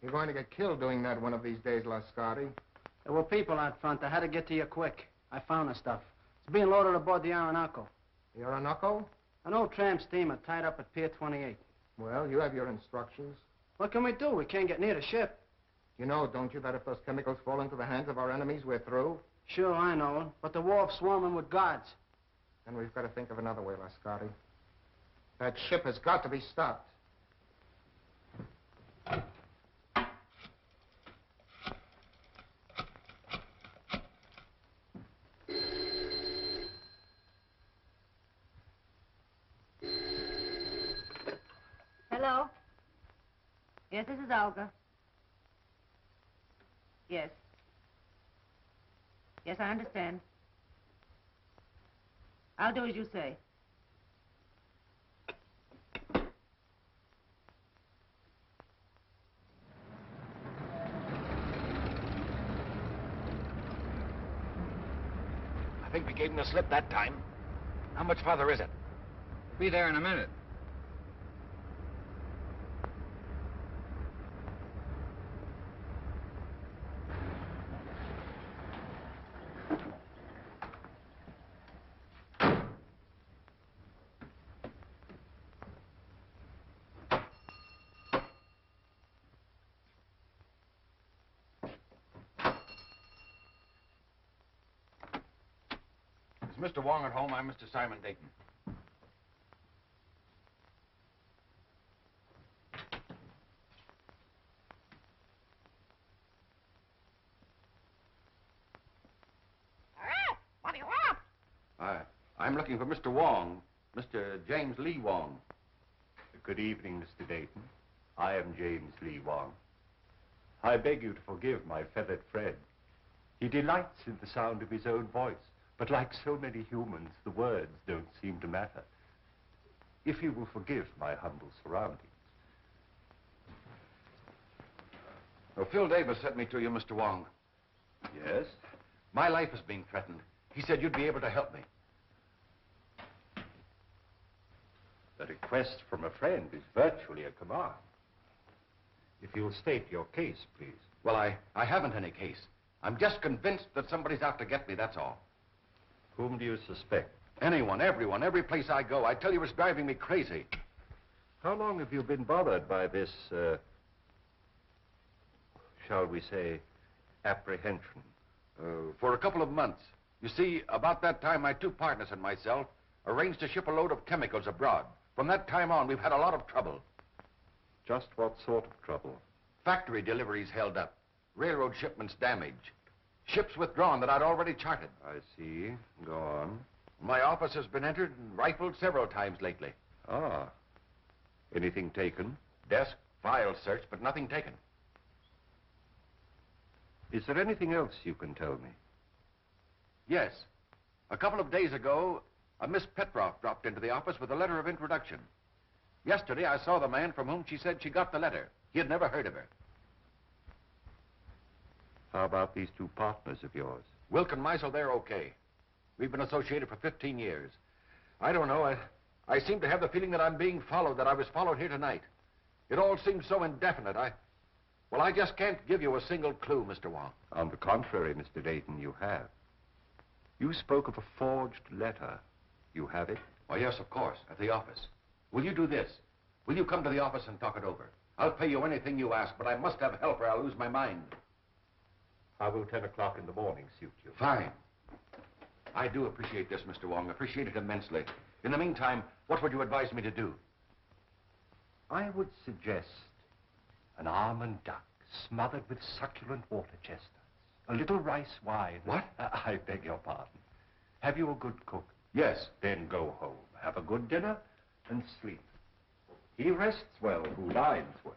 You're going to get killed doing that one of these days, Lascari. There were people out front. I had to get to you quick. I found the stuff. It's being loaded aboard the Orinoco. The Orinoco? An old tramp steamer tied up at Pier 28. Well, you have your instructions. What can we do? We can't get near the ship. You know, don't you, that if those chemicals fall into the hands of our enemies, we're through? Sure, I know. But the wharf's swarming with guards. Then we've got to think of another way, Lascari. That ship has got to be stopped. Hello? Yes, this is Olga. Yes. Yes, I understand. I'll do as you say. I think we gave him the slip that time. How much farther is it? Be there in a minute. Is Mr. Wong at home? I'm Mr. Simon Dayton. What do you want? I'm looking for Mr. Wong, Mr. James Lee Wong. Good evening, Mr. Dayton. I am James Lee Wong. I beg you to forgive my feathered friend. He delights in the sound of his own voice, but like so many humans, the words don't seem to matter. If you will forgive my humble surroundings. Well, Phil Davis sent me to you, Mr. Wong. Yes? My life is being threatened. He said you'd be able to help me. The request from a friend is virtually a command. If you'll state your case, please. Well, I haven't any case. I'm just convinced that somebody's out to get me, that's all. Whom do you suspect? Anyone, everyone, every place I go. I tell you, it's driving me crazy. How long have you been bothered by this, shall we say, apprehension? For a couple of months. You see, about that time, my two partners and myself arranged to ship a load of chemicals abroad. From that time on, we've had a lot of trouble. Just what sort of trouble? Factory deliveries held up. Railroad shipments damaged. Ships withdrawn that I'd already charted. I see. Go on. My office has been entered and rifled several times lately. Ah. Anything taken? Desk, files searched, but nothing taken. Is there anything else you can tell me? Yes. A couple of days ago, a Miss Petroff dropped into the office with a letter of introduction. Yesterday, I saw the man from whom she said she got the letter. He had never heard of her. How about these two partners of yours? Wilk and Meisel, they're okay. We've been associated for 15 years. I don't know. I seem to have the feeling that I'm being followed, that I was followed here tonight. It all seems so indefinite. Well, I just can't give you a single clue, Mr. Wong. On the contrary, Mr. Dayton, you have. You spoke of a forged letter. You have it? Oh, yes, of course, at the office. Will you do this? Will you come to the office and talk it over? I'll pay you anything you ask, but I must have help or I'll lose my mind. How will 10 o'clock in the morning suit you? Fine. I do appreciate this, Mr. Wong. Appreciate it immensely. In the meantime, what would you advise me to do? I would suggest an almond duck smothered with succulent water chestnuts. A little rice wine. What? I beg your pardon. Have you a good cook? Yes. Then go home, have a good dinner, and sleep. He rests well who dines well.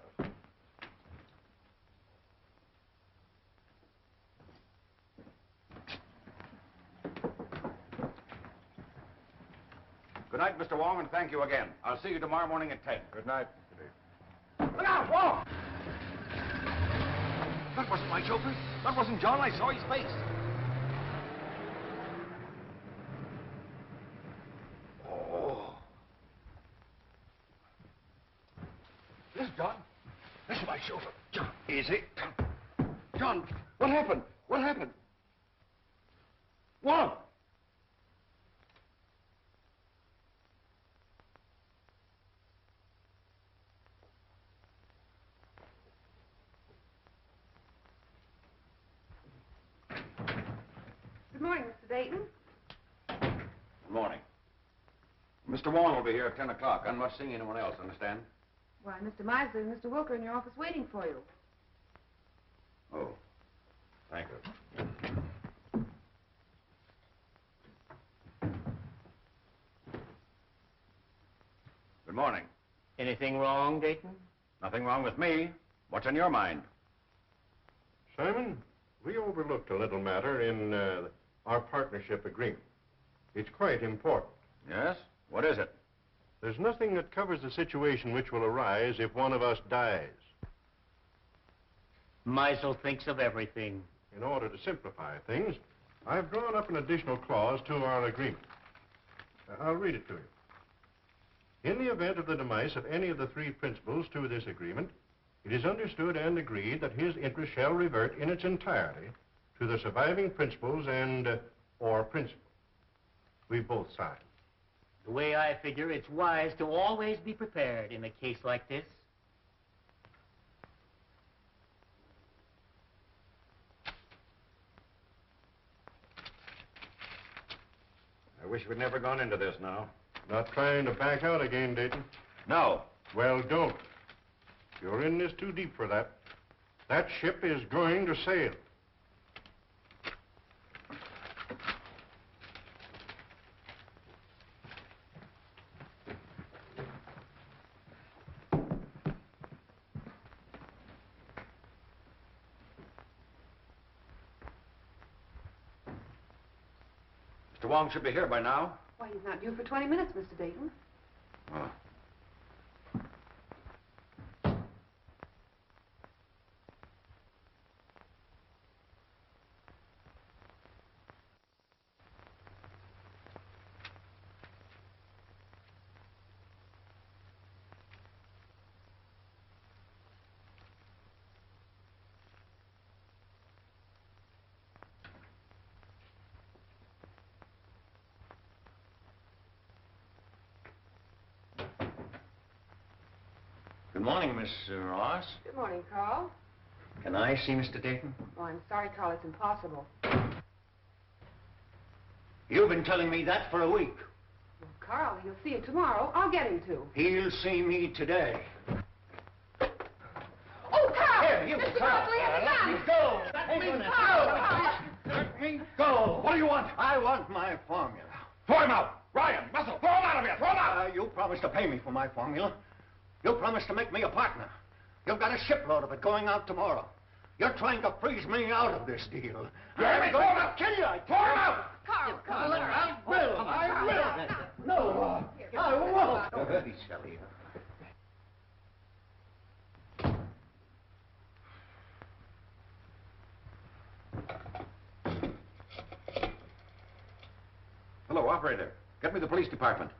Good night, Mr. Wong, and thank you again. I'll see you tomorrow morning at 10. Good night, Mr. Dayton. Look out, Wong! That wasn't my chauffeur. That wasn't John. I saw his face. Oh. This is John. This is my chauffeur, John. Easy. John, what happened? What happened? Wong! Good morning, Mr. Dayton. Good morning. Mr. Wong will be here at 10 o'clock. I'm not seeing anyone else, understand? Why, Mr. Misley and Mr. Wilker in your office waiting for you. Oh, thank you. Good morning. Anything wrong, Dayton? Nothing wrong with me. What's on your mind? Simon, we overlooked a little matter in our partnership agreement. It's quite important. Yes? What is it? There's nothing that covers the situation which will arise if one of us dies. Meisel thinks of everything. In order to simplify things, I've drawn up an additional clause to our agreement. I'll read it to you. In the event of the demise of any of the three principals to this agreement, it is understood and agreed that his interest shall revert in its entirety to the surviving principals and or principal. We've both signed. The way I figure, it's wise to always be prepared in a case like this. I wish we'd never gone into this now. Not trying to back out again, Dayton. No. Well, don't. You're in this too deep for that. That ship is going to sail. Mr. Wong should be here by now. Why, he's not due for 20 minutes, Mr. Dayton. Oh. Good morning, Miss Ross. Good morning, Carl. Can I see Mr. Dayton? Oh, I'm sorry, Carl. It's impossible. You've been telling me that for a week. Well, Carl, he'll see you tomorrow. I'll get him to. He'll see me today. Oh, Carl! Here, you, Mr. Carl. Mosley has a Let gun! me go. Let me Let go! Let me go. What do you want? I want my formula. Throw him out! Ryan, Muscle, throw him out of here! Throw him out! You promised to pay me for my formula. You promised to make me a partner. You've got a shipload of it going out tomorrow. You're trying to freeze me out of this deal. I'm going to kill you. Throw him out! Carl, Carl, I will. No, I won't. Oh, be silly. Hello, operator. Get me the police department.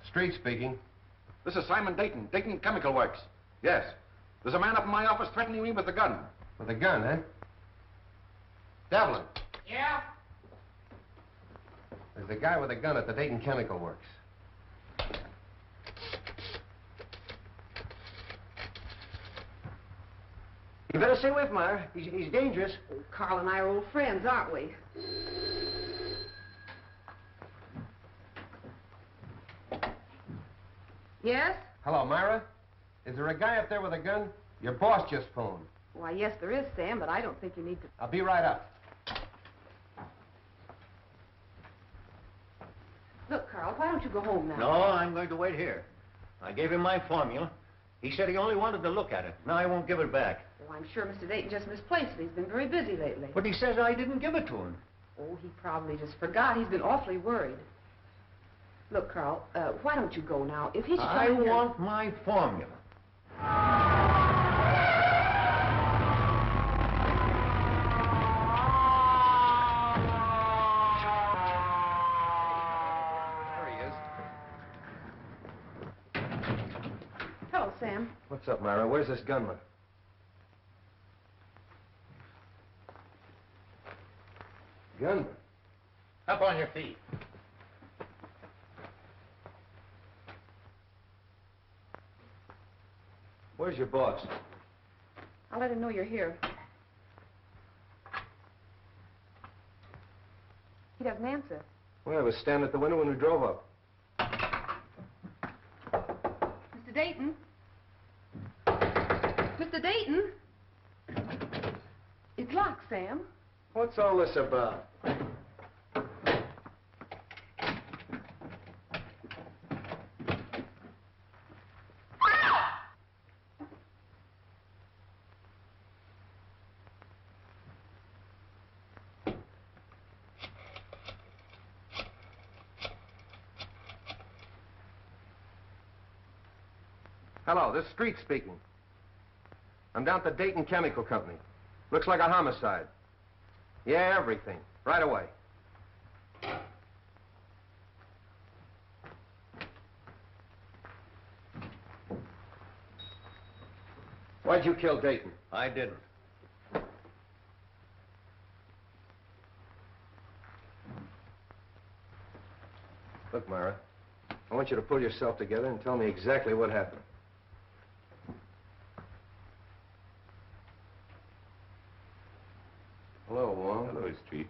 Street speaking. This is Simon Dayton, Dayton Chemical Works. Yes. There's a man up in my office threatening me with a gun. With a gun, eh? Devlin. Yeah? There's a guy with a gun at the Dayton Chemical Works. You better stay away from her. He's dangerous. Oh, Carl and I are old friends, aren't we? Yes? Hello, Myra. Is there a guy up there with a gun? Your boss just phoned. Why, yes, there is, Sam, but I don't think you need to... I'll be right up. Look, Carl, why don't you go home now? No, I'm going to wait here. I gave him my formula. He said he only wanted to look at it. Now I won't give it back. Oh, I'm sure Mr. Dayton just misplaced it. He's been very busy lately. But he says I didn't give it to him. Oh, he probably just forgot. He's been awfully worried. Look, Carl, why don't you go now? If he should I come in here- want my formula. There he is. What's up, Myra? Where's this gunman? Gunman? Up on your feet. Where's your boss? I'll let him know you're here. He doesn't answer. Well, I was standing at the window when we drove up. Mr. Dayton? Mr. Dayton? It's locked, Sam. What's all this about? Hello, this is Street speaking. I'm down at the Dayton Chemical Company. Looks like a homicide. Yeah, everything. Right away. Why'd you kill Dayton? I didn't. Look, Myra, I want you to pull yourself together and tell me exactly what happened. Hello, Wong. Hello, Street.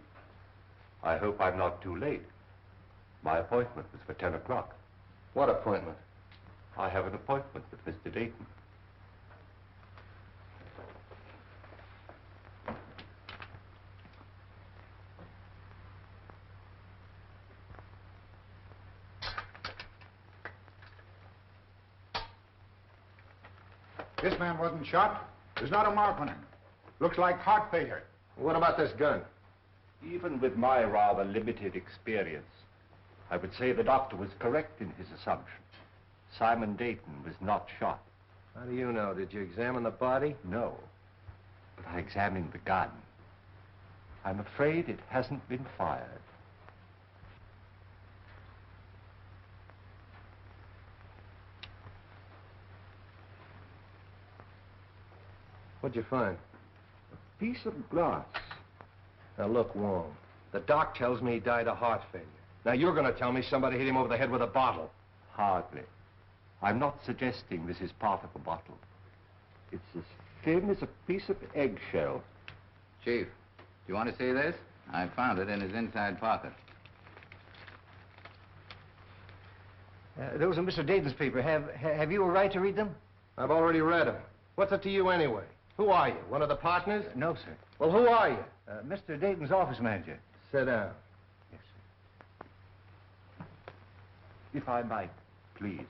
I hope I'm not too late. My appointment was for 10 o'clock. What appointment? I have an appointment with Mr. Dayton. This man wasn't shot. There's not a mark on him. Looks like heart failure. What about this gun? Even with my rather limited experience, I would say the doctor was correct in his assumption. Simon Dayton was not shot. How do you know? Did you examine the body? No, but I examined the gun. I'm afraid it hasn't been fired. What'd you find? A piece of glass. Now, look, Wong, the doc tells me he died of heart failure. Now, you're going to tell me somebody hit him over the head with a bottle. Hardly. I'm not suggesting this is part of a bottle. It's as thin as a piece of eggshell. Chief, do you want to see this? I found it in his inside pocket. Those are Mr. Dayton's papers. Have you a right to read them? I've already read them. What's it to you anyway? Who are you? One of the partners? No, sir. Well, who are you? Mr. Dayton's office manager. Sit down. Yes, sir. If I might, please.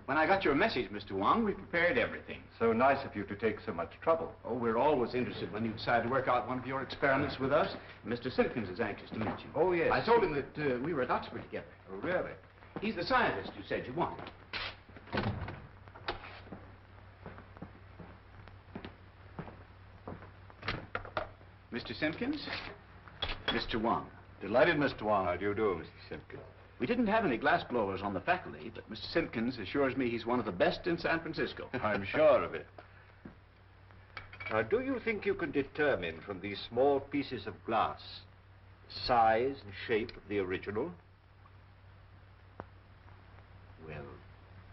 When I got your message, Mr. Wong, we prepared everything. So nice of you to take so much trouble. Oh, we're always interested when you decide to work out one of your experiments with us. Mr. Simpkins is anxious to meet you. Oh, yes. I told him that we were at Oxford together. Oh, really? He's the scientist you said you wanted. Mr. Simpkins, Mr. Wong. Delighted, Mr. Wong. How do you do, Mr. Simpkins? We didn't have any glass blowers on the faculty, but Mr. Simpkins assures me he's one of the best in San Francisco. I'm sure of it. Now, do you think you can determine from these small pieces of glass size and shape of the original? Well,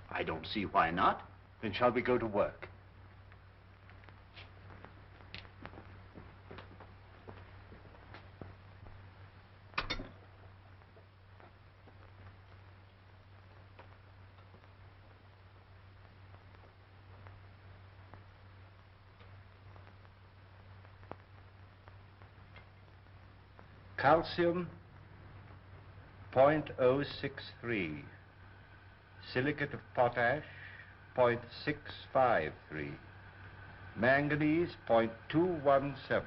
I don't see why not. Then shall we go to work? Calcium, 0.063. Silicate of potash, 0.653. Manganese, 0.217.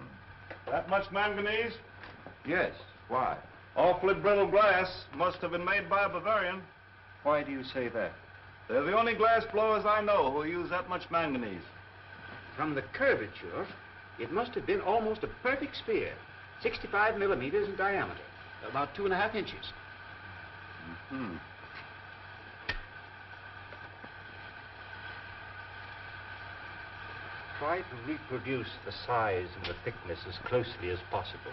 That much manganese? Yes, why? Awfully brittle glass. Must have been made by a Bavarian. Why do you say that? They're the only glass blowers I know who use that much manganese. From the curvature, It must have been almost a perfect spear, 65 millimeters in diameter, about 2.5 inches. Mm-hmm. Try to reproduce the size and the thickness as closely as possible.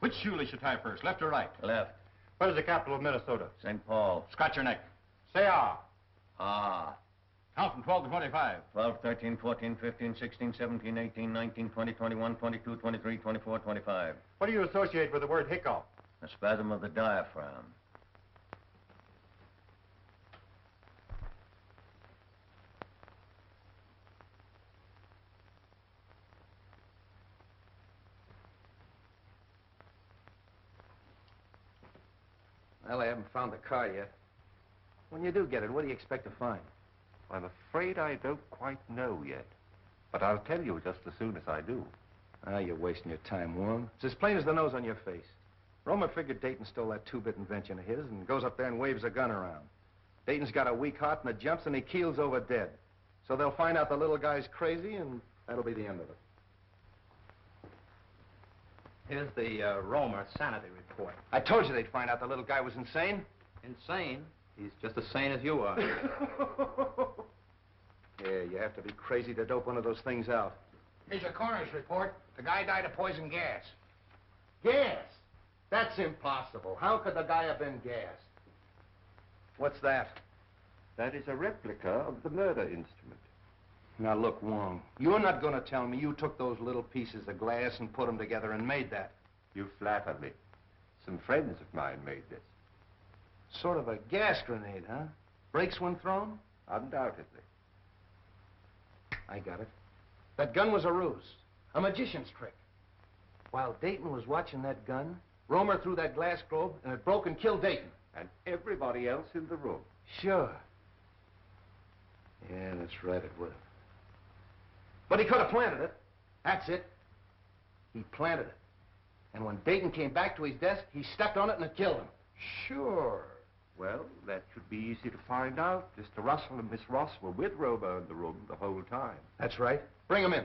Which shoelace you should tie first, left or right? Left. What is the capital of Minnesota? St. Paul. Scratch your neck. Say ah. Ah. Count from 12 to 25. 12, 13, 14, 15, 16, 17, 18, 19, 20, 21, 22, 23, 24, 25. What do you associate with the word hiccough? A spasm of the diaphragm. Well, I haven't found the car yet. When you do get it, what do you expect to find? I'm afraid I don't quite know yet. But I'll tell you just as soon as I do. Ah, you're wasting your time, Wong. It's as plain as the nose on your face. Roma figured Dayton stole that two-bit invention of his and goes up there and waves a gun around. Dayton's got a weak heart and it jumps and he keels over dead. So they'll find out the little guy's crazy and that'll be the end of it. Here's the Roma sanity report. I told you they'd find out the little guy was insane. Insane? He's just as sane as you are. Yeah, you have to be crazy to dope one of those things out. Here's your coroner's report. The guy died of poison gas. Gas? That's impossible. How could the guy have been gassed? What's that? That is a replica of the murder instrument. Now, look, Wong, you're not going to tell me you took those little pieces of glass and put them together and made that. You flatter me. Some friends of mine made this. Sort of a gas grenade, huh? Breaks when thrown? Undoubtedly. I got it. That gun was a ruse, a magician's trick. While Dayton was watching that gun, Romer threw that glass globe and it broke and killed Dayton. And everybody else in the room. Sure. Yeah, that's right, it would have. But he could have planted it. That's it. He planted it. And when Dayton came back to his desk, he stepped on it and it killed him. Sure. Well, that should be easy to find out. Mr. Russell and Miss Ross were with Romer in the room the whole time. That's right. Bring him in.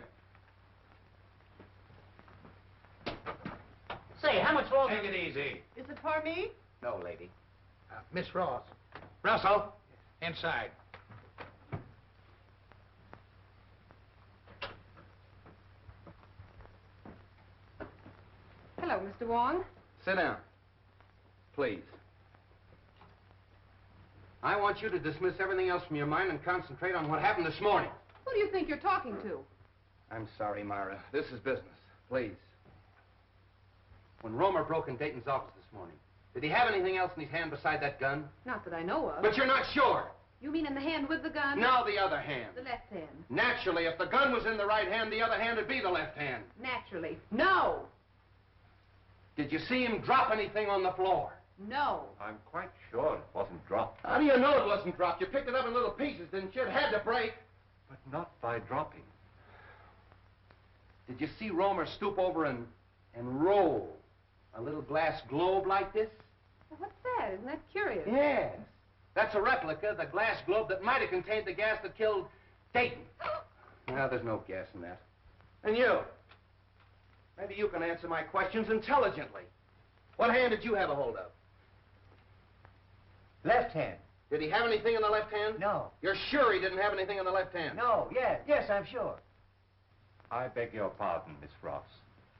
Say, how much longer? Take it easy. Is it for me? No, lady. Miss Ross. Russell. Inside. Hello, Mr. Wong. Sit down. Please. I want you to dismiss everything else from your mind and concentrate on what happened this morning. Who do you think you're talking to? I'm sorry, Myra. This is business. Please. When Romer broke in Dayton's office this morning, did he have anything else in his hand beside that gun? Not that I know of. But you're not sure. You mean in the hand with the gun? Now the other hand. The left hand. Naturally, if the gun was in the right hand, the other hand would be the left hand. Naturally. No! Did you see him drop anything on the floor? No. I'm quite sure it wasn't dropped. How do you know it wasn't dropped? You picked it up in little pieces, didn't you? It had to break. But not by dropping. Did you see Romer stoop over and roll a little glass globe like this? Well, what's that? Isn't that curious? Yes. That's a replica, the glass globe that might have contained the gas that killed Dayton. Well, there's no gas in that. And you? Maybe you can answer my questions intelligently. What hand did you have a hold of? Left hand. Did he have anything in the left hand? No. You're sure he didn't have anything in the left hand? No, yes, I'm sure. I beg your pardon, Miss Ross.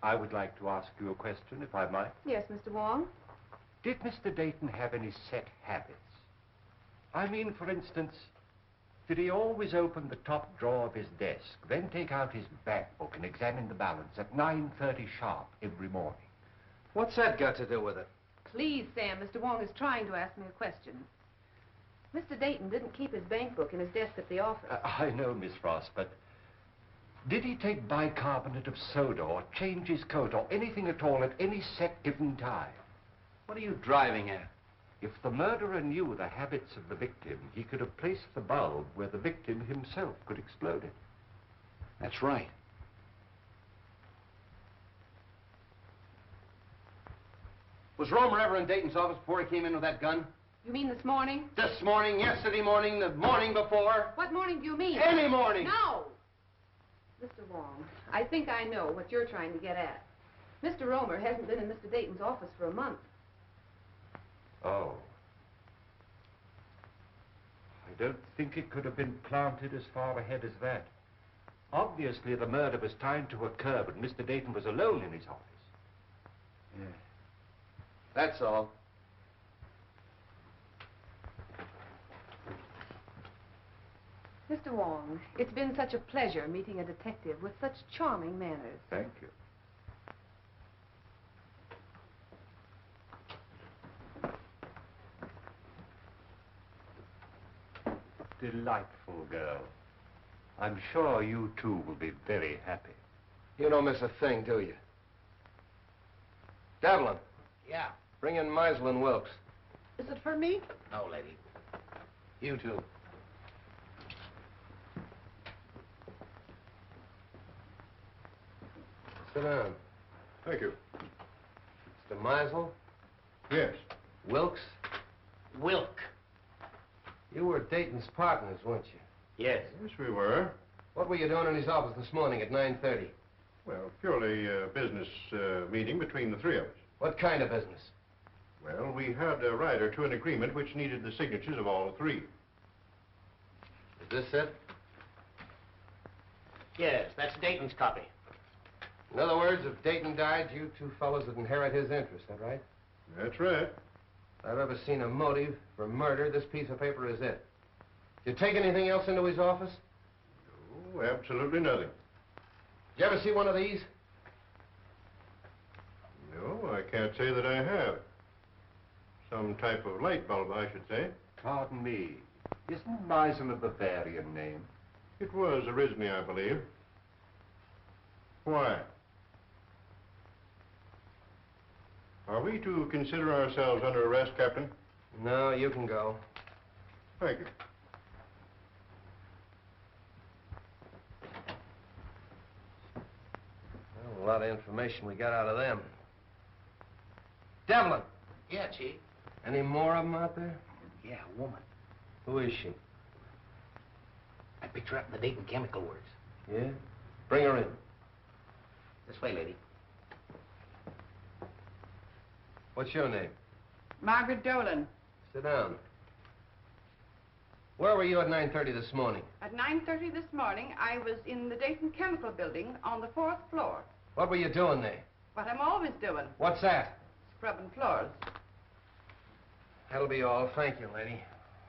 I would like to ask you a question, if I might. Yes, Mr. Wong. Did Mr. Dayton have any set habits? I mean, for instance, did he always open the top drawer of his desk, then take out his bank book and examine the balance at 9:30 sharp every morning? What's that got to do with it? Please, Sam, Mr. Wong is trying to ask me a question. Mr. Dayton didn't keep his bank book in his desk at the office. I know, Miss Ross, but Did he take bicarbonate of soda or change his coat or anything at all at any set given time? What are you driving at? If the murderer knew the habits of the victim, he could have placed the bulb where the victim himself could explode it. That's right. Was Romer ever in Dayton's office before he came in with that gun? You mean this morning? This morning, yesterday morning, the morning before? What morning do you mean? Any morning! No! Mr. Wong, I think I know what you're trying to get at. Mr. Romer hasn't been in Mr. Dayton's office for a month. Oh. I don't think it could have been planted as far ahead as that. Obviously, the murder was timed to occur, but Mr. Dayton was alone in his office. Yeah. That's all. Mr. Wong, it's been such a pleasure meeting a detective with such charming manners. Thank you. Delightful girl. I'm sure you two will be very happy. You don't miss a thing, do you? Devlin, Yeah. bring in Meisel and Wilkes. Is it for me? No, lady. You too. Sit down. Thank you. Mr. Meisel, Yes. Wilkes, Wilk. you were Dayton's partners, weren't you? Yes. Yes, we were. What were you doing in his office this morning at 9:30? Well, purely a business meeting between the three of us. What kind of business? Well, we had a rider to an agreement which needed the signatures of all three. Is this it? Yes, that's Dayton's copy. In other words, if Dayton died, you two fellows would inherit his interest, that right? That's right. If I've ever seen a motive for murder, this piece of paper is it. Did you take anything else into his office? Oh, absolutely nothing. Did you ever see one of these? No, I can't say that I have. Some type of light bulb, I should say. Pardon me. Isn't Meisel a Bavarian name? It was originally, I believe. Why? Are we to consider ourselves under arrest, Captain? No, you can go. Thank you. Well, a lot of information we got out of them. Devlin, Yeah, Chief. any more of them out there? Yeah, a woman. Who is she? I picked her up in the Dayton Chemical Works. Yeah? Bring her in. This way, lady. What's your name? Margaret Dolan. Sit down. Where were you at 9:30 this morning? At 9:30 this morning, I was in the Dayton Chemical Building on the 4th floor. What were you doing there? What I'm always doing, What's that? scrubbing floors. That'll be all. Thank you, lady.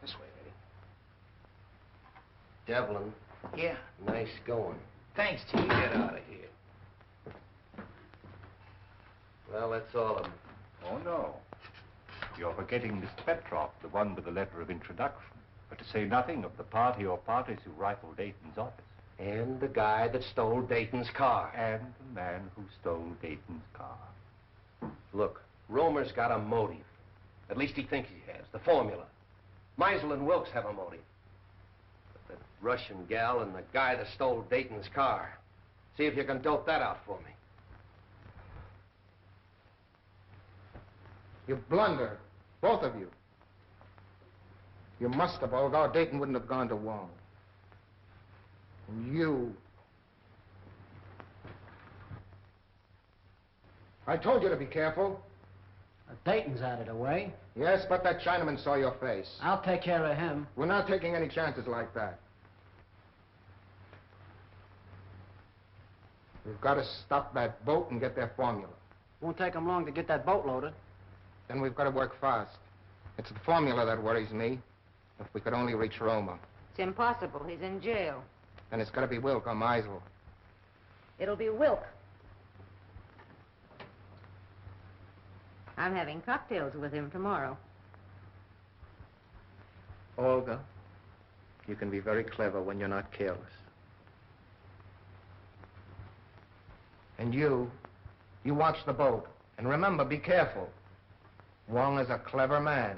This way, lady. Devlin, Yeah. nice going. Thanks, Chief. Get out of here. Well, that's all of them. Oh, no. You're forgetting Mr. Petroff, the one with the letter of introduction. But to say nothing of the party or parties who rifled Dayton's office. And the guy that stole Dayton's car. And the man who stole Dayton's car. Look, Romer's got a motive. At least he thinks he has. The formula. Meisel and Wilkes have a motive. But the Russian gal and the guy that stole Dayton's car. See if you can dope that out for me. You blunder, both of you. You must have, although Dayton wouldn't have gone to Wong. And you... I told you to be careful. Dayton's out of the way. Yes, but that Chinaman saw your face. I'll take care of him. We're not taking any chances like that. We've got to stop that boat and get their formula. Won't take him long to get that boat loaded. Then we've got to work fast. It's the formula that worries me. If we could only reach Roma. It's impossible. He's in jail. Then it's got to be Wilk or Meisel. It'll be Wilk. I'm having cocktails with him tomorrow. Olga, you can be very clever when you're not careless. And you watch the boat. And remember, be careful. Wong is a clever man.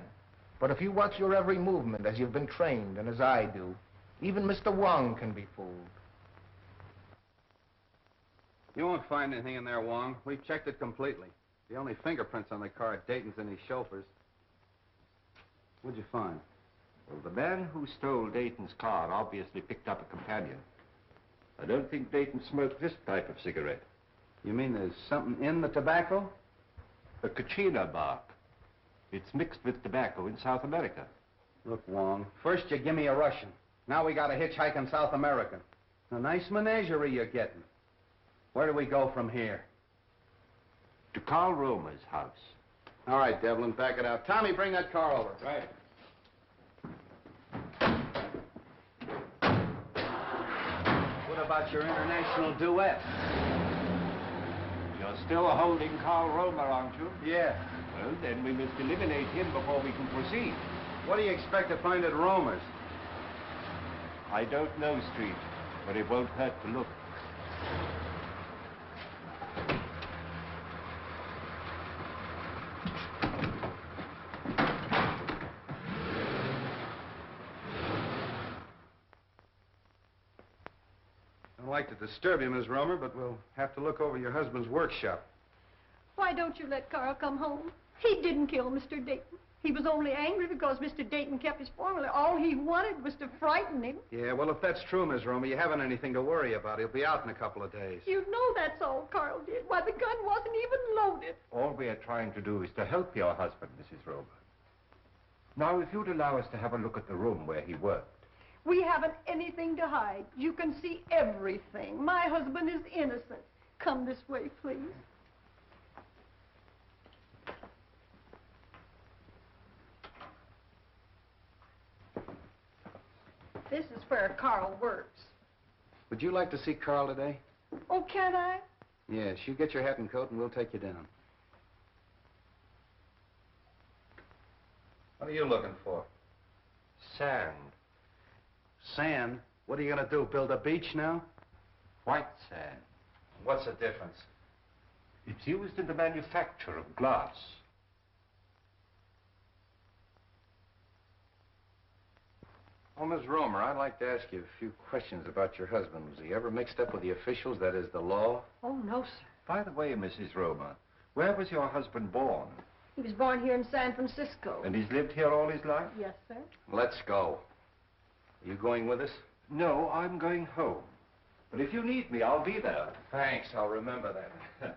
But if you watch your every movement as you've been trained and as I do, even Mr. Wong can be fooled. You won't find anything in there, Wong. We've checked it completely. The only fingerprints on the car at Dayton's and his chauffeur's. What'd you find? Well, the man who stole Dayton's car obviously picked up a companion. I don't think Dayton smoked this type of cigarette. You mean there's something in the tobacco? A Kachina bark. It's mixed with tobacco in South America. Look, Wong, first you give me a Russian. Now we got a hitchhike in South America. A nice menagerie you're getting. Where do we go from here? To Carl Romer's house. All right, Devlin, back it out. Tommy, bring that car over. Right. What about your international duet? You're still holding Carl Romer, aren't you? Yeah. Well, then we must eliminate him before we can proceed. What do you expect to find at Romer's? I don't know, Street, but it won't hurt to look. I don't like to disturb you, Miss Romer, but we'll have to look over your husband's workshop. Why don't you let Carl come home? He didn't kill Mr. Dayton. He was only angry because Mr. Dayton kept his formula. All he wanted was to frighten him. Yeah, well, if that's true, Miss Romer, you haven't anything to worry about. He'll be out in a couple of days. You know that's all Carl did. Why, the gun wasn't even loaded. All we are trying to do is to help your husband, Mrs. Romer. Now, if you'd allow us to have a look at the room where he worked. We haven't anything to hide. You can see everything. My husband is innocent. Come this way, please. This is where Carl works. Would you like to see Carl today? Oh, can I? Yes, you get your hat and coat and we'll take you down. What are you looking for? Sand. Sand? What are you going to do, build a beach now? White sand. What's the difference? It's used in the manufacture of glass. Oh, Miss Romer, I'd like to ask you a few questions about your husband. Was he ever mixed up with the officials, that is, the law? Oh, no, sir. By the way, Mrs. Romer, where was your husband born? He was born here in San Francisco. And he's lived here all his life? Yes, sir. Let's go. Are you going with us? No, I'm going home. But if you need me, I'll be there. Thanks, I'll remember that.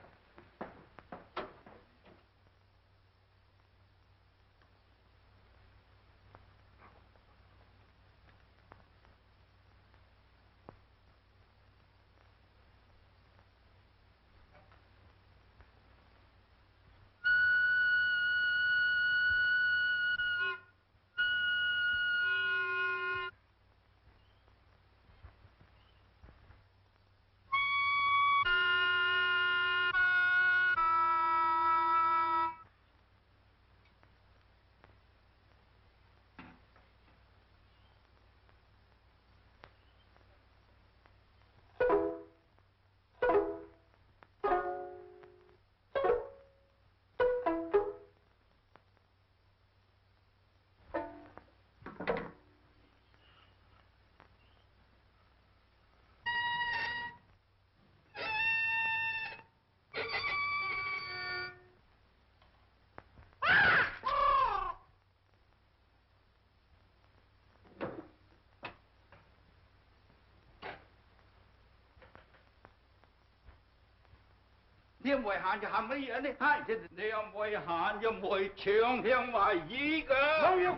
Thiên ngoại hạn cho hàm ý đi hai thì đi ông ngoại hạn cho mỗi trường thiên ngoại gì cơ bao nhiêu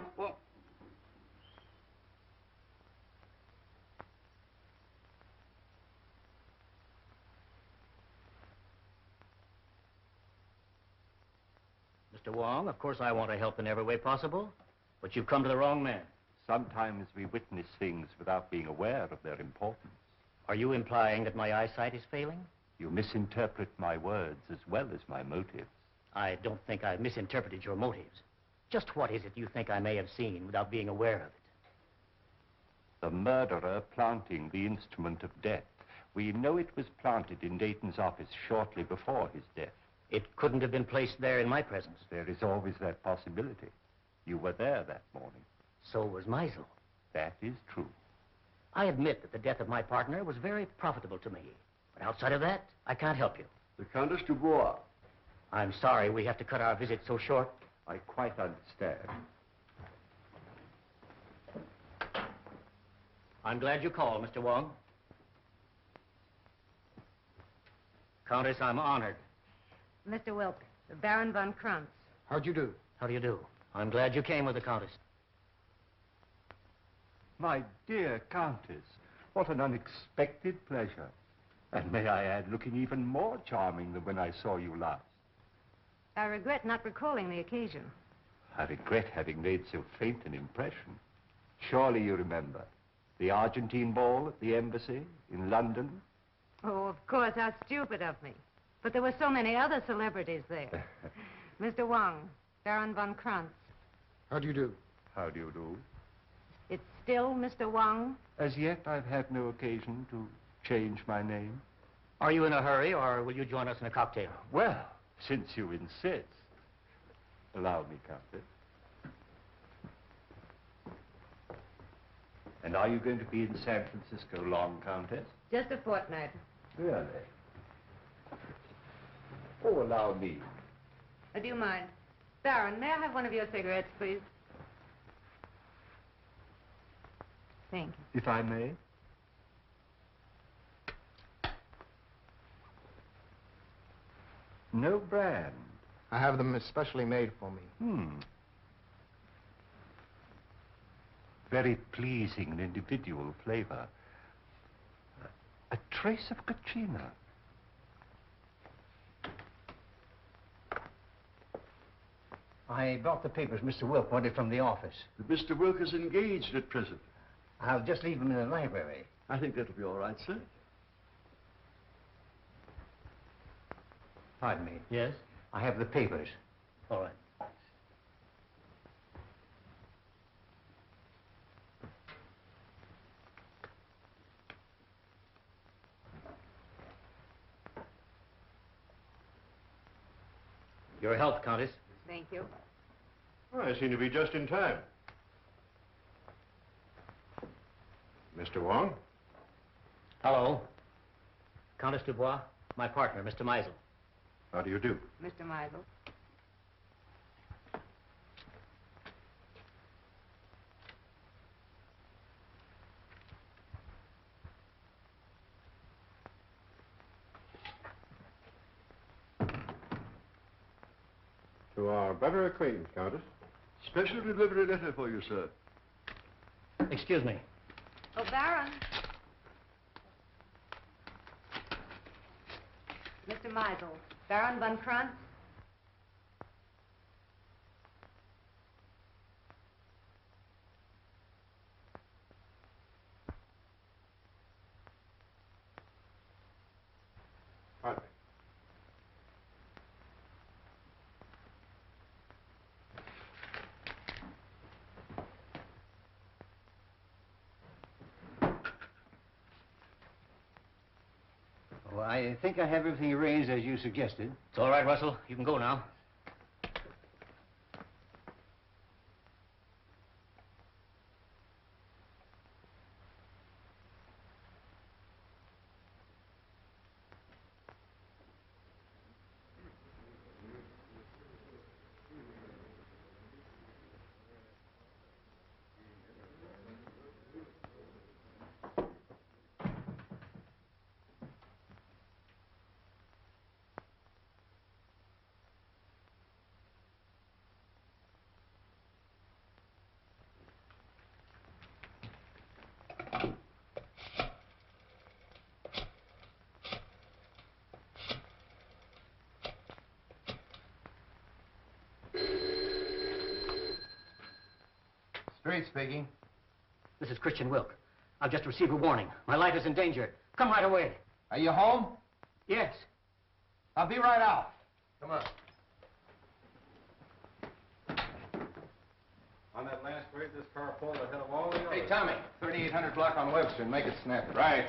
Mr. Wong, of course I want to help in every way possible, but you've come to the wrong man. Sometimes we witness things without being aware of their importance. Are you implying that my eyesight is failing? You misinterpret my words as well as my motives. I don't think I've misinterpreted your motives. Just what is it you think I may have seen without being aware of it? The murderer planting the instrument of death. We know it was planted in Dayton's office shortly before his death. It couldn't have been placed there in my presence. There is always that possibility. You were there that morning. So was Meisel. That is true. I admit that the death of my partner was very profitable to me. But outside of that, I can't help you. The Countess Dubois. I'm sorry we have to cut our visit so short. I quite understand. I'm glad you called, Mr. Wong. Countess, I'm honored. Mr. Wilk, Baron von Krantz. How'd you do? How do you do? I'm glad you came with the Countess. My dear Countess, what an unexpected pleasure. And may I add, looking even more charming than when I saw you last. I regret not recalling the occasion. I regret having made so faint an impression. Surely you remember the Argentine ball at the embassy in London? Oh, of course, how stupid of me. But there were so many other celebrities there. Mr. Wong, Baron von Krantz. How do you do? How do you do? It's still Mr. Wong? As yet, I've had no occasion to change my name. Are you in a hurry, or will you join us in a cocktail? Well, since you insist. Allow me, Countess. And are you going to be in San Francisco long, Countess? Just a fortnight. Really? Oh, allow me. Do you mind? Baron, may I have one of your cigarettes, please? Thank you. If I may. No brand. I have them especially made for me. Very pleasing and individual flavor. A trace of Katrina. I brought the papers Mr. Wilk wanted from the office. Mr. Wilk is engaged at present. I'll just leave them in the library. I think that'll be all right, sir. Pardon me. Yes? I have the papers. All right. Your health, Countess. Thank you. Well, I seem to be just in time. Mr. Wong? Hello. Countess Dubois, my partner, Mr. Meisel. How do you do? Mr. Meisel. To our better acquaintance, Countess. Special delivery letter for you, sir. Excuse me. Oh, Baron. Mr. Meisel, Baron von Krantz. Pardon me. Well, I think I have everything arranged as you suggested. It's all right, Russell. You can go now. Street speaking. This is Christian Wilk. I've just received a warning. My life is in danger. Come right away. Are you home? Yes. I'll be right out. Come on. On that last grade, this car pulled ahead of all the others. Hey, Tommy, 3800 block on Webster. Make it snappy. Right.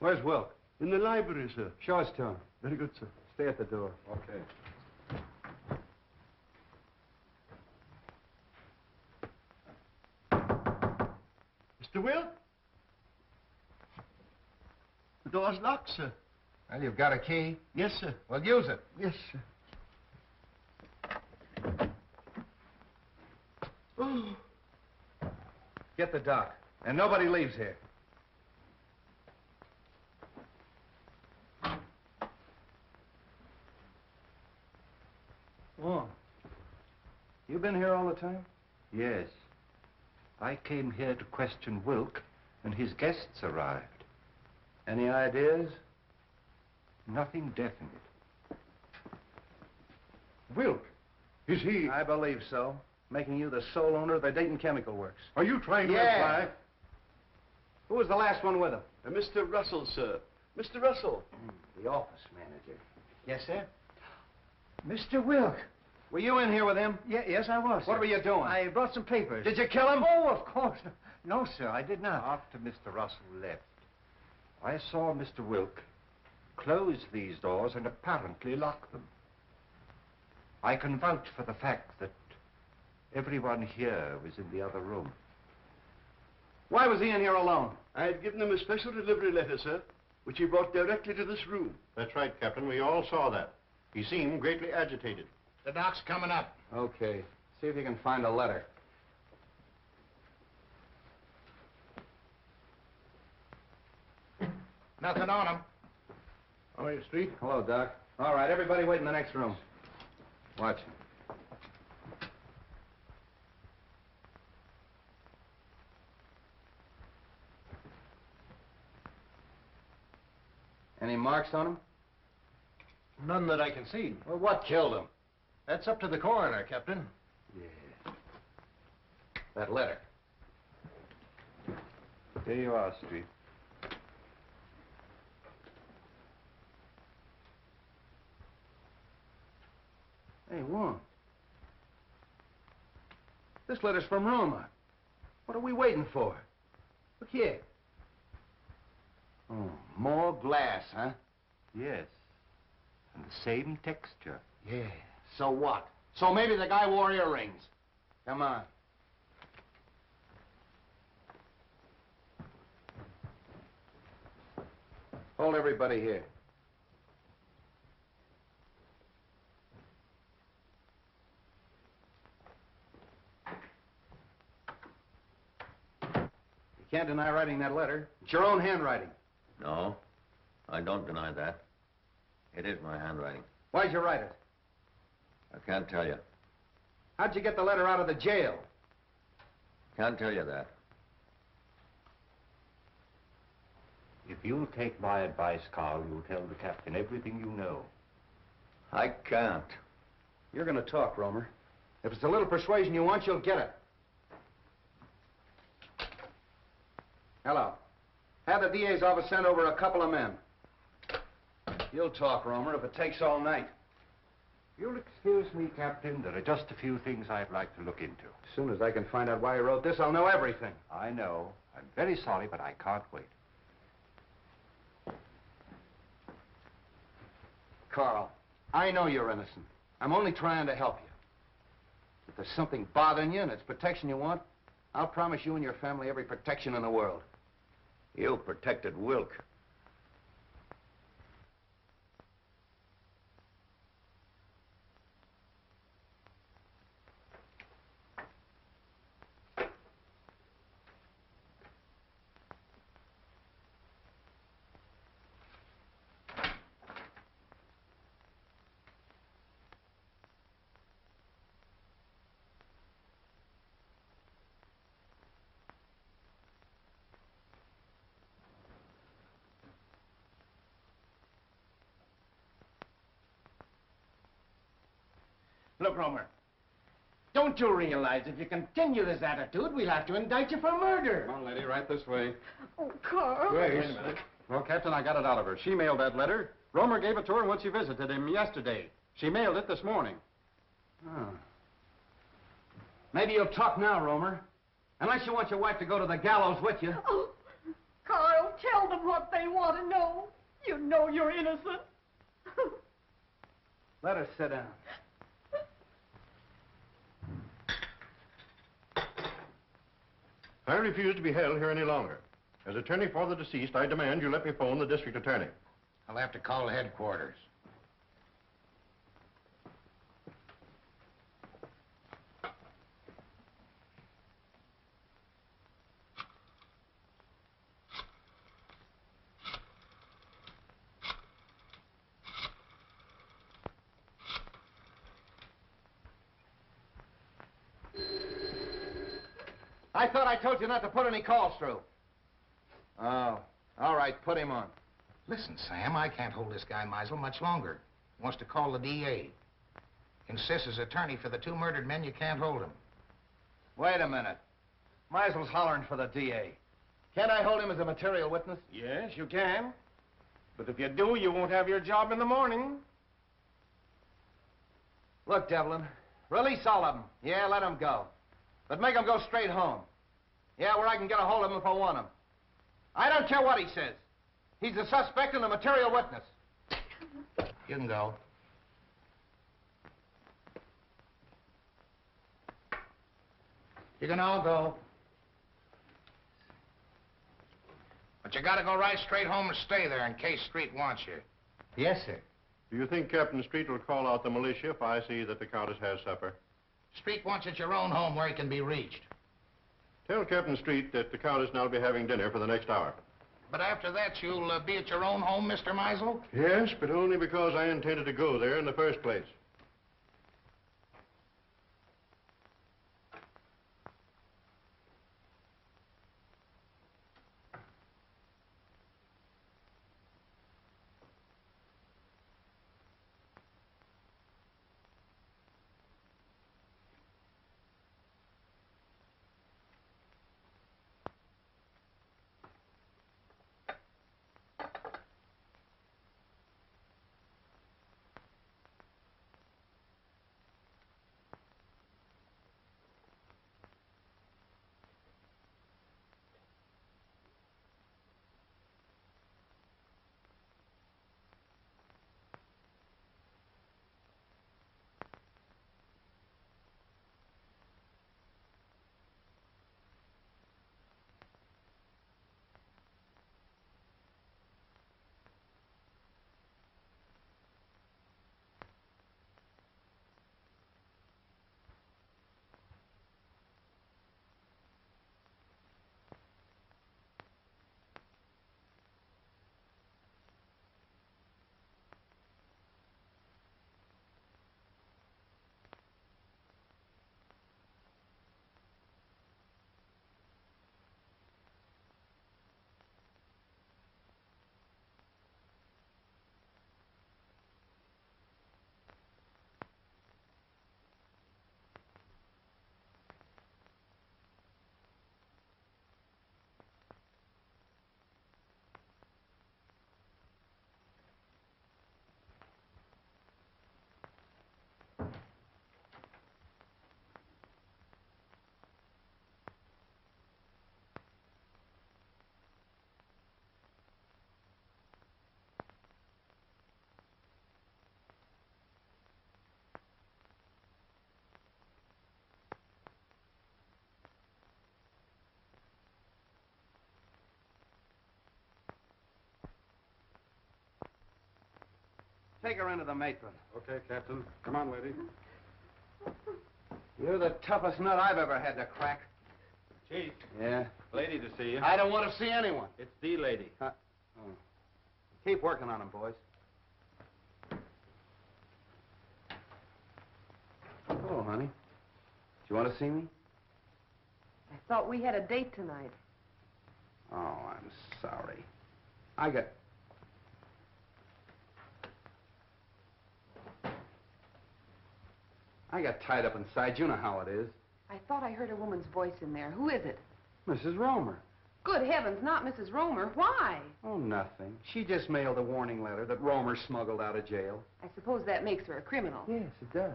Where's Wilk? In the library, sir. Show us to him. Very good, sir. Stay at the door. Okay. Mr. Wilk? The door's locked, sir. Well, you've got a key? Yes, sir. Well, use it. Yes, sir. Oh. Get the doc. And nobody leaves here. Wong, you been here all the time? Yes. I came here to question Wilk, and his guests arrived. Any ideas? Nothing definite. Wilk? Is he... I believe so. Making you the sole owner of the Dayton Chemical Works. Are you trying to Yeah. imply? Who was the last one with him? Mr. Russell, sir. Mr. Russell. The office manager. Yes, sir? Mr. Wilk. Were you in here with him? Yes, I was. What sir. were you doing? I brought some papers. Did you kill him? Oh, of course. No, sir, I did not. After Mr. Russell left, I saw Mr. Wilk close these doors and apparently lock them. I can vouch for the fact that everyone here was in the other room. Why was he in here alone? I had given him a special delivery letter, sir, which he brought directly to this room. That's right, Captain. We all saw that. He seemed greatly agitated. The doc's coming up. Okay. See if you can find a letter. Nothing on him. Oh, your street? Hello, Doc. All right, everybody wait in the next room. Watch him. Any marks on him? None that I can see. Well, what killed him? That's up to the coroner, Captain. Yeah. That letter. There you are, Street. Hey, Wong. This letter's from Roma. What are we waiting for? Look here. Oh, more glass, huh? Yes. And the same texture. Yeah. So what? So maybe the guy wore earrings. Come on. Hold everybody here. You can't deny writing that letter. It's your own handwriting. No, I don't deny that. It is my handwriting. Why'd you write it? I can't tell you. How'd you get the letter out of the jail? Can't tell you that. If you'll take my advice, Carl, you'll tell the captain everything you know. I can't. You're going to talk, Romer. If it's a little persuasion you want, you'll get it. Hello. Have the DA's office send over a couple of men. You'll talk, Romer, if it takes all night. You'll excuse me, Captain. There are just a few things I'd like to look into. As soon as I can find out why you wrote this, I'll know everything. I know. I'm very sorry, but I can't wait. Carl, I know you're innocent. I'm only trying to help you. If there's something bothering you and it's protection you want, I'll promise you and your family every protection in the world. You protected Wilk. Look, Romer. Don't you realize if you continue this attitude, we'll have to indict you for murder? Come on, lady, right this way. Oh, Carl. Wait a minute. Well, Captain, I got it out of her. She mailed that letter. Romer gave it to her when she visited him yesterday. She mailed it this morning. Oh. Maybe you'll talk now, Romer. Unless you want your wife to go to the gallows with you. Oh. Carl, tell them what they want to know. You know you're innocent. Let her sit down. I refuse to be held here any longer. As attorney for the deceased, I demand you let me phone the district attorney. I'll have to call headquarters. I thought I told you not to put any calls through. Oh, all right, put him on. Listen, Sam, I can't hold this guy Meisel much longer. He wants to call the DA. Insists as attorney for the 2 murdered men, you can't hold him. Wait a minute. Meisel's hollering for the DA. Can't I hold him as a material witness? Yes, you can. But if you do, you won't have your job in the morning. Look, Devlin, release all of them. Yeah, let them go. But make them go straight home. Yeah, where I can get a hold of him if I want him. I don't care what he says. He's a suspect and a material witness. You can go. You can all go. But you gotta go right straight home and stay there in case Street wants you. Yes, sir. Do you think Captain Street will call out the militia if I see that the Countess has supper? Street wants at your own home where he can be reached. Tell Captain Street that the Countess and I will be having dinner for the next hour. But after that, you'll be at your own home, Mr. Meisel? Yes, but only because I intended to go there in the first place. Take her into the matron. Okay, Captain. Come on, lady. You're the toughest nut I've ever had to crack. Chief. Yeah? Lady to see you. I don't want to see anyone. It's the lady. Oh. Keep working on him, boys. Hello, honey. Do you want to see me? I thought we had a date tonight. Oh, I'm sorry. I got tied up inside. You know how it is. I thought I heard a woman's voice in there. Who is it? Mrs. Romer. Good heavens, not Mrs. Romer. Why? Oh, nothing. She just mailed a warning letter that Romer smuggled out of jail. I suppose that makes her a criminal. Yes, it does.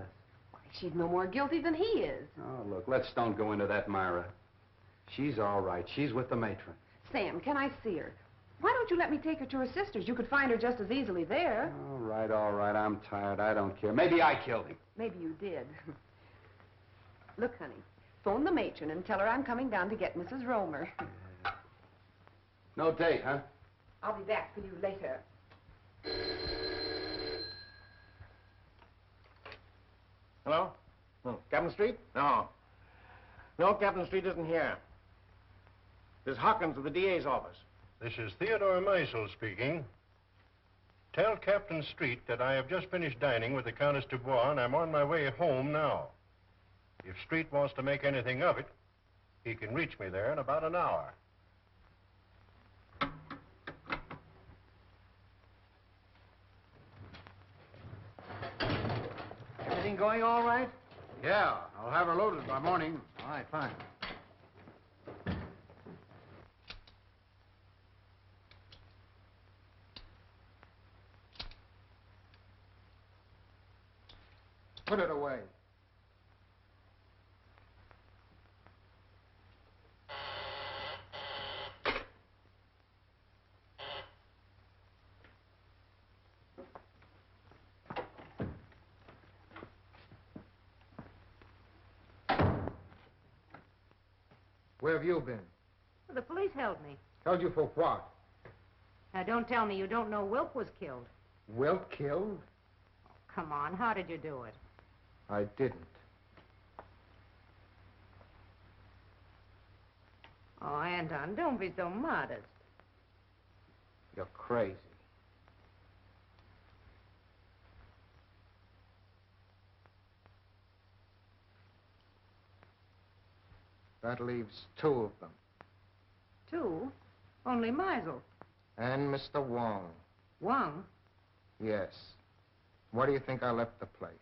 Why, she's no more guilty than he is. Oh, look, let's don't go into that, Myra. She's all right. She's with the matron. Sam, can I see her? Why don't you let me take her to her sister's? You could find her just as easily there. All right, all right. I'm tired. I don't care. Maybe I killed him. Maybe you did. Look, honey, phone the matron and tell her I'm coming down to get Mrs. Romer. No date, huh? I'll be back for you later. Hello? Oh, Captain Street? No. No, Captain Street isn't here. This is Hawkins of the DA's office. This is Theodore Meisel speaking. Tell Captain Street that I have just finished dining with the Countess Dubois, and I'm on my way home now. If Street wants to make anything of it, he can reach me there in about an hour. Everything going all right? Yeah, I'll have her loaded by morning. All right, fine. Put it away. Where have you been? Well, the police held me. Held you for what? Now, don't tell me you don't know Wilk was killed. Wilt killed? Come on, how did you do it? I didn't. Oh, Anton, don't be so modest. You're crazy. That leaves two of them. Two? Only Meisel. And Mr. Wong. Wong? Yes. Why do you think I left the place?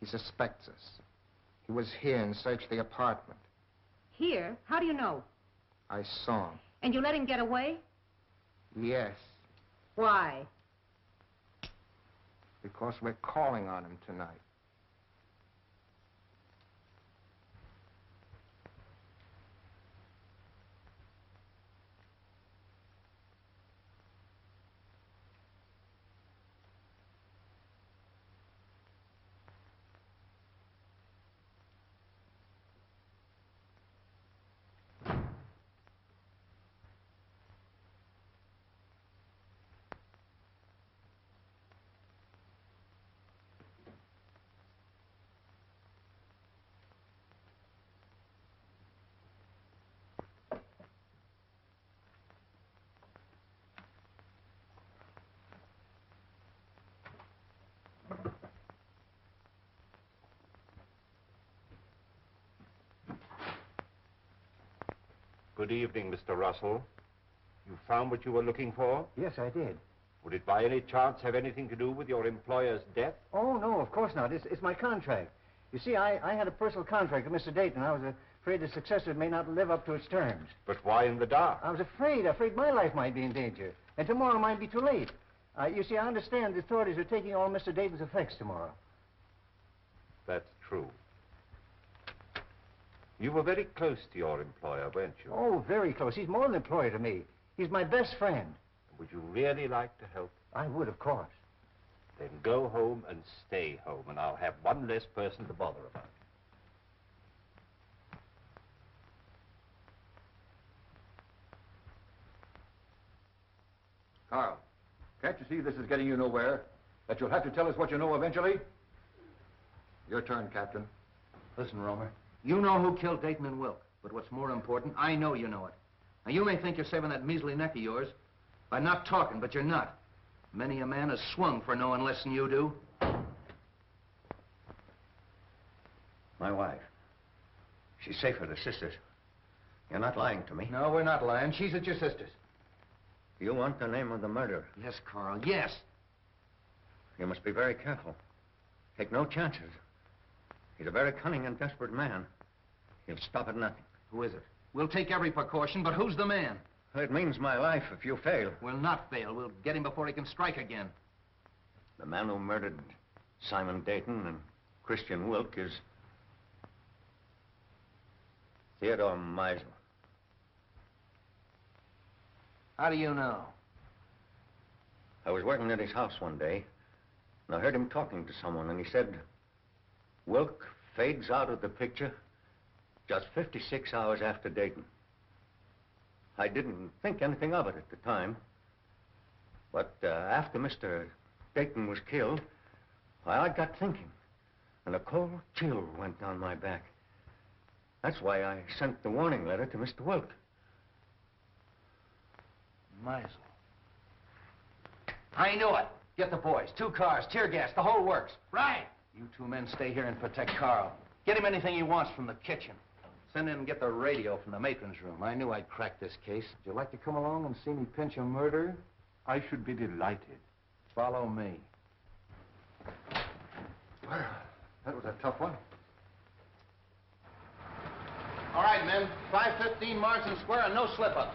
He suspects us. He was here and searched the apartment. Here? How do you know? I saw him. And you let him get away? Yes, Why? because we're calling on him tonight. Good evening, Mr. Russell. You found what you were looking for? Yes, I did. Would it by any chance have anything to do with your employer's death? Oh, no, of course not. It's my contract. You see, I had a personal contract with Mr. Dayton. I was afraid the successor may not live up to its terms. But why in the dark? I was afraid my life might be in danger. And tomorrow might be too late. You see, I understand the authorities are taking all Mr. Dayton's effects tomorrow. That's true. You were very close to your employer, weren't you? Oh, very close. He's more than an employer to me. He's my best friend. Would you really like to help? I would, of course. Then go home and stay home, and I'll have one less person to bother about. Carl, can't you see this is getting you nowhere? That you'll have to tell us what you know eventually? Your turn, Captain. Listen, Romer. You know who killed Dayton and Wilk. But what's more important, I know you know it. Now, you may think you're saving that measly neck of yours by not talking, but you're not. Many a man has swung for knowing less than you do. My wife. She's safe with her sisters. You're not lying to me. No, we're not lying. She's at your sister's. You want the name of the murderer? Yes, Carl, yes. You must be very careful. Take no chances. He's a very cunning and desperate man. He'll stop at nothing. Who is it? We'll take every precaution, but who's the man? It means my life if you fail. We'll not fail. We'll get him before he can strike again. The man who murdered Simon Dayton and Christian Wilk is Theodore Meisel. How do you know? I was working at his house one day, and I heard him talking to someone, and he said, Wilk fades out of the picture just 56 hours after Dayton. I didn't think anything of it at the time, but after Mr. Dayton was killed, I got thinking, and a cold chill went down my back. That's why I sent the warning letter to Mr. Wilk. Meisel. I knew it. Get the boys. 2 cars, tear gas, the whole works. Right. You 2 men stay here and protect Carl. Get him anything he wants from the kitchen. Send in and get the radio from the matron's room. I knew I'd crack this case. Would you like to come along and see me pinch a murderer? I should be delighted. Follow me. Well, that was a tough one. All right, men. 5:15 Marsden Square and no slip-ups.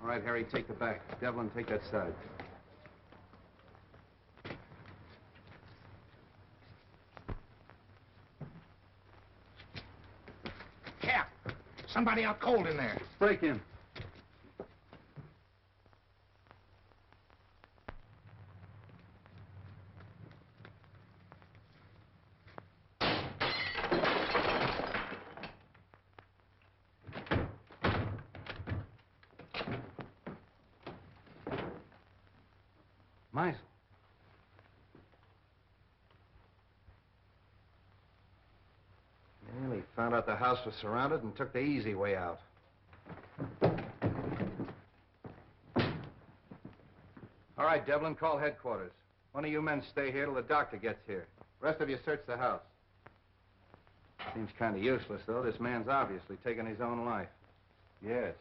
All right, Harry, take the back. Devlin, take that side. Cap! Somebody out cold in there. Break in. Meisel. Well, he found out the house was surrounded and took the easy way out. All right, Devlin, call headquarters. One of you men stay here till the doctor gets here. Rest of you search the house. Seems kind of useless, though. This man's obviously taken his own life. Yes,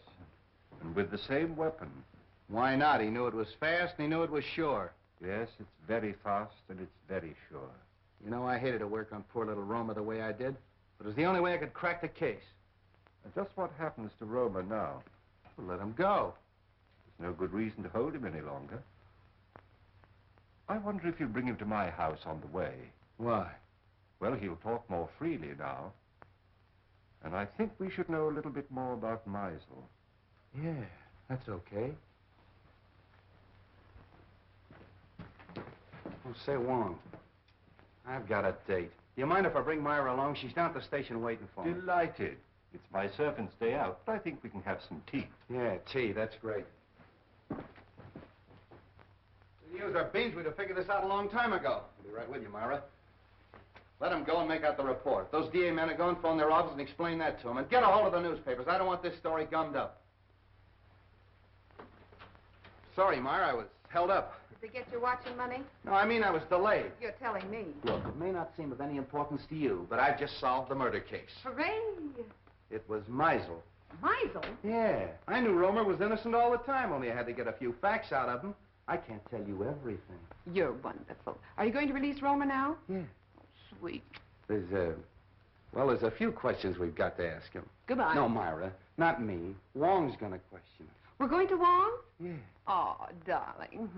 and with the same weapon. Why not? He knew it was fast and he knew it was sure. Yes, it's very fast and it's very sure. You know, I hated to work on poor little Roma the way I did, but it was the only way I could crack the case. And just what happens to Roma now? Well, let him go. There's no good reason to hold him any longer. I wonder if you'll bring him to my house on the way. Why? Well, he'll talk more freely now. And I think we should know a little bit more about Meisel. Yeah, that's okay. Oh, say, Wong, I've got a date. Do you mind if I bring Myra along? She's down at the station waiting for me. Delighted. It's my servant's day out, but I think we can have some tea. Yeah, tea, that's great. We used our beans, we'd have figured this out a long time ago. I'll be right with you, Myra. Let them go and make out the report. Those DA men are going to phone their office and explain that to them. And get a hold of the newspapers. I don't want this story gummed up. Sorry, Myra, I was held up. Did they get your watching money? No, I mean I was delayed. You're telling me. Look, it may not seem of any importance to you, but I've just solved the murder case. Hooray! It was Meisel. Meisel? Yeah. I knew Romer was innocent all the time, only I had to get a few facts out of him. I can't tell you everything. You're wonderful. Are you going to release Roma now? Yeah. Oh, sweet. There's a few questions we've got to ask him. Goodbye. No, Myra, not me. Wong's gonna question him. We're going to Wong? Yeah. Oh, darling.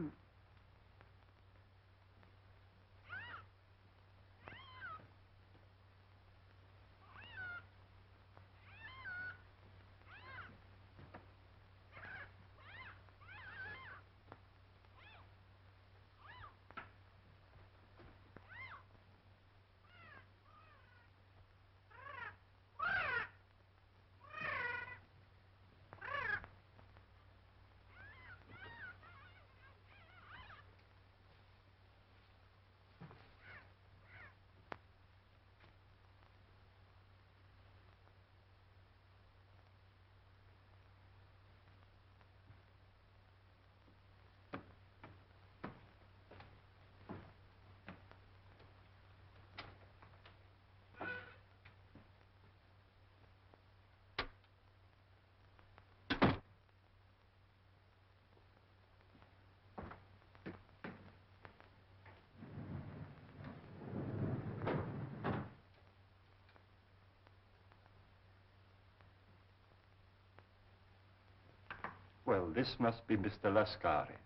Well, this must be Mr. Lascari.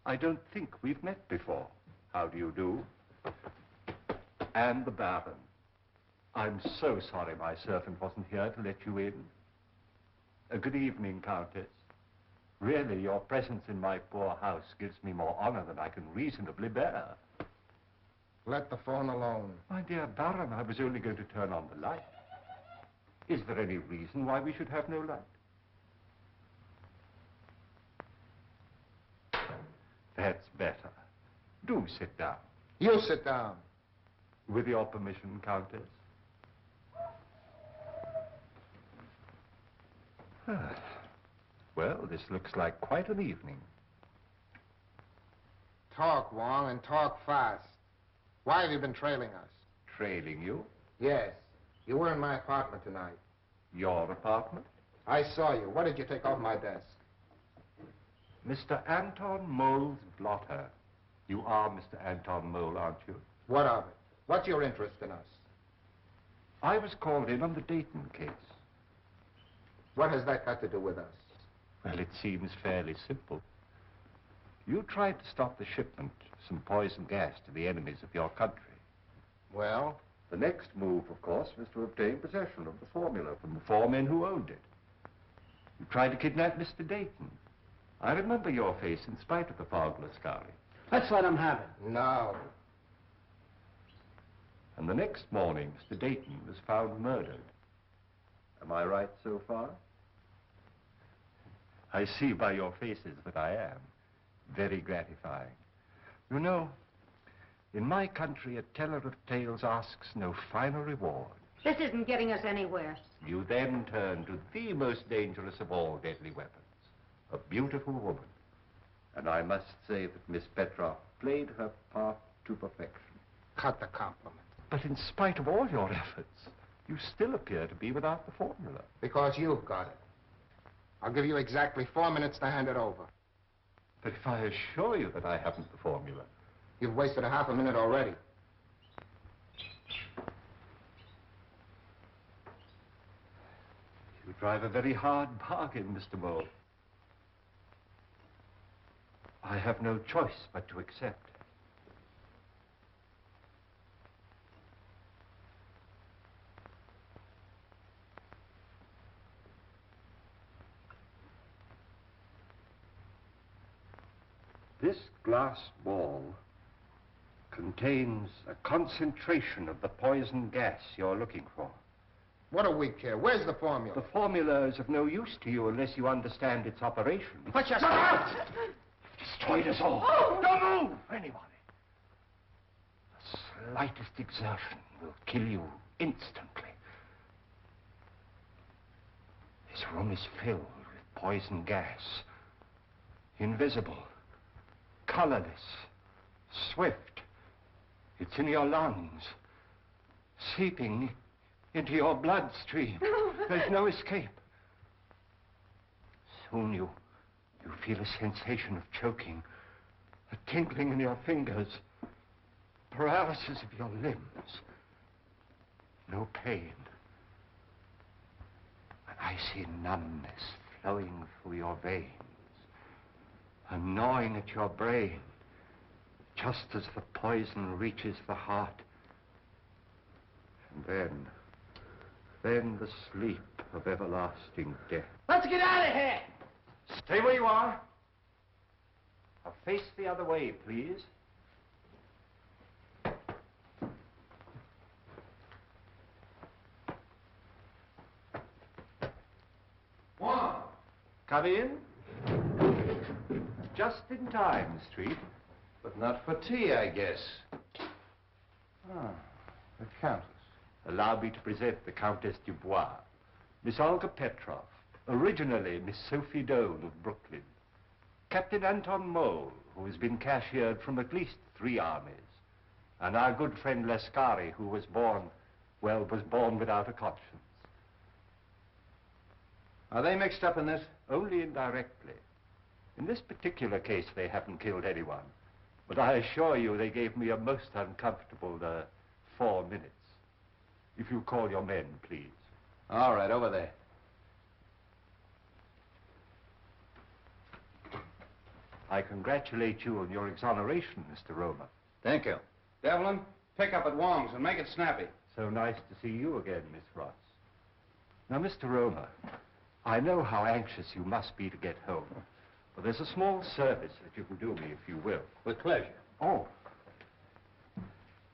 I don't think we've met before. How do you do? And the Baron. I'm so sorry my servant wasn't here to let you in. Good evening, Countess. Really, your presence in my poor house gives me more honor than I can reasonably bear. Let the phone alone. My dear Baron, I was only going to turn on the light. Is there any reason why we should have no light? That's better. Do sit down. You sit down. With your permission, Countess. Well, this looks like quite an evening. Talk, Wong, and talk fast. Why have you been trailing us? Trailing you? Yes. You were in my apartment tonight. Your apartment? I saw you. What did you take off my desk? Mr. Anton Mole's blotter. You are Mr. Anton Mole, aren't you? What of it? What's your interest in us? I was called in on the Dayton case. What has that got to do with us? Well, it seems fairly simple. You tried to stop the shipment of some poison gas to the enemies of your country. Well? The next move, of course, was to obtain possession of the formula from the 4 men who owned it. You tried to kidnap Mr. Dayton. I remember your face in spite of the fog, Lascari. Let's let him have it. No. And the next morning, Mr. Dayton was found murdered. Am I right so far? I see by your faces that I am. Very gratifying. You know, in my country, a teller of tales asks no finer reward. This isn't getting us anywhere. You then turn to the most dangerous of all deadly weapons, a beautiful woman. And I must say that Miss Petroff played her part to perfection. Cut the compliment. But in spite of all your efforts, you still appear to be without the formula. Because you've got it. I'll give you exactly 4 minutes to hand it over. But if I assure you that I haven't the formula... You've wasted a half a minute already. You drive a very hard bargain, Mr. Mole. I have no choice but to accept. This glass ball contains a concentration of the poison gas you're looking for. What do we care? Where's the formula? The formula is of no use to you unless you understand its operation. Put your... Look out! Destroyed us all. Oh! Don't move, anybody. The slightest exertion will kill you instantly. This room is filled with poison gas. Invisible. Colorless. Swift. It's in your lungs. Seeping into your bloodstream. There's no escape. Soon you feel a sensation of choking, a tingling in your fingers, paralysis of your limbs. No pain. An icy numbness flowing through your veins, a gnawing at your brain, just as the poison reaches the heart. And then the sleep of everlasting death. Let's get out of here! Stay where you are. Now face the other way, please. Wong! Come in. Just in time, Street. But not for tea, I guess. Ah, the Countess. Allow me to present the Countess Dubois, Miss Olga Petroff, originally Miss Sophie Doane of Brooklyn, Captain Anton Mole, who has been cashiered from at least 3 armies, and our good friend Lascari, who was born without a conscience. Are they mixed up in this? Only indirectly. In this particular case, they haven't killed anyone. But I assure you they gave me a most uncomfortable 4 minutes. If you call your men, please. All right, over there. I congratulate you on your exoneration, Mr. Romer. Thank you. Devlin, pick up at Wong's and make it snappy. So nice to see you again, Miss Ross. Now, Mr. Romer, I know how anxious you must be to get home. But there's a small service that you can do me, if you will. With pleasure. Oh.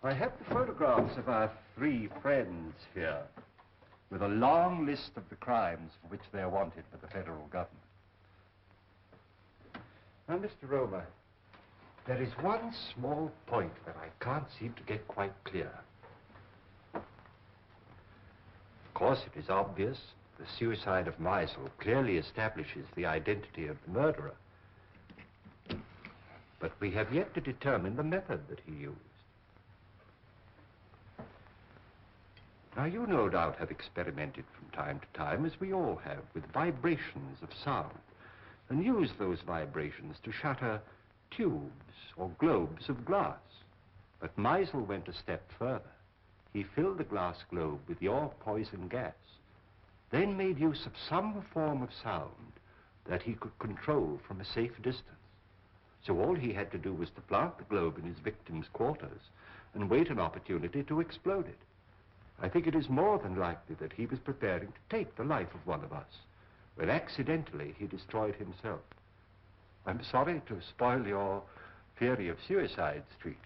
I have the photographs of our 3 friends here, with a long list of the crimes for which they are wanted by the federal government. Now, Mr. Romer, there is one small point that I can't seem to get quite clear. Of course, it is obvious the suicide of Meisel clearly establishes the identity of the murderer. But we have yet to determine the method that he used. Now, you no doubt have experimented from time to time, as we all have, with vibrations of sound, and used those vibrations to shatter tubes or globes of glass. But Meisel went a step further. He filled the glass globe with your poison gas, then made use of some form of sound that he could control from a safe distance. So all he had to do was to plant the globe in his victim's quarters and wait an opportunity to explode it. I think it is more than likely that he was preparing to take the life of one of us, when accidentally he destroyed himself. I'm sorry to spoil your theory of Suicide Street.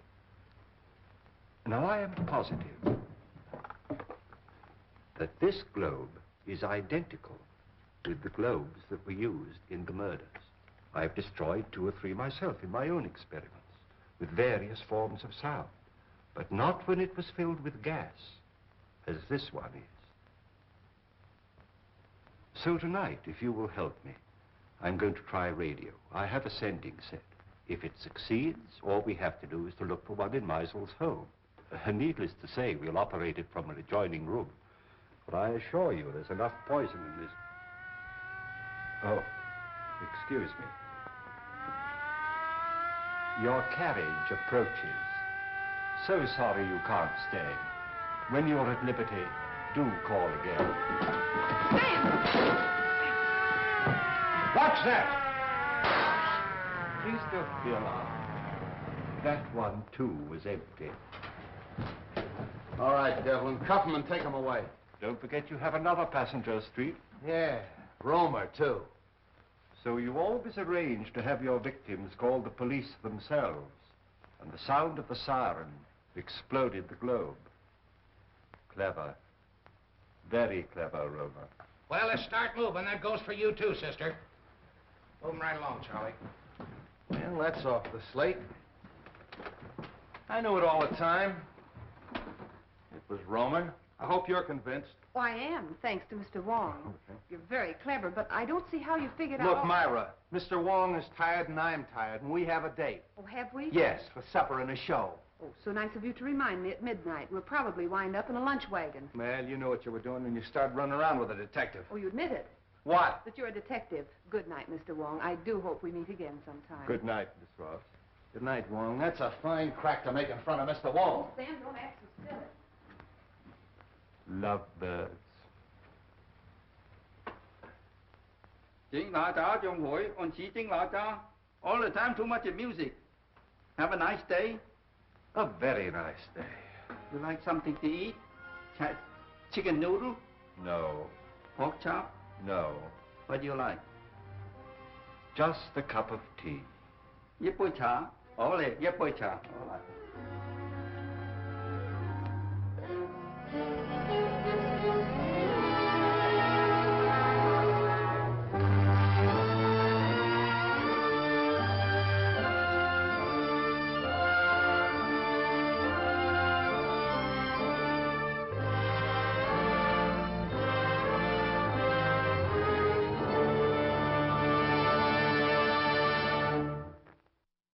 Now, I am positive that this globe is identical with the globes that were used in the murders. I've destroyed 2 or 3 myself in my own experiments, with various forms of sound, but not when it was filled with gas, as this one is. So tonight, if you will help me, I'm going to try radio. I have a sending set. If it succeeds, all we have to do is to look for one in Meisel's home. Needless to say, we'll operate it from an adjoining room. But I assure you, there's enough poison in this. Oh, excuse me. Your carriage approaches. So sorry you can't stay. When you're at liberty, do call again. Watch that! Please don't be alarmed. That one, too, was empty. All right, Devlin, cuff him and take him away. Don't forget you have another passenger, Street. Yeah, Romer, too. So you always arrange to have your victims call the police themselves, and the sound of the siren exploded the globe. Clever. Very clever, Romer. Well, let's start moving. That goes for you, too, sister. Moving right along, Charlie. Well, that's off the slate. I knew it all the time. It was Romer. I hope you're convinced. Oh, I am, thanks to Mr. Wong. Okay. You're very clever, but I don't see how you figured Look, out... Myra, Mr. Wong is tired and I'm tired, and we have a date. Oh, have we? Yes, for supper and a show. Oh, so nice of you to remind me at midnight. We'll probably wind up in a lunch wagon. Well, you knew what you were doing when you started running around with a detective. Oh, you admit it. What? That you're a detective. Good night, Mr. Wong. I do hope we meet again sometime. Good night, Miss Ross. Good night, Wong. That's a fine crack to make in front of Mr. Wong. Sam, don't act so silly. Lovebirds. 整哪吒仲會按此整哪吒 all the time too much music. Have a nice day. A very nice day. You like something to eat? Chicken noodle? No. Pork chop? No. What do you like? Just a cup of tea. 一杯茶，好嚟，一杯茶，好嚟。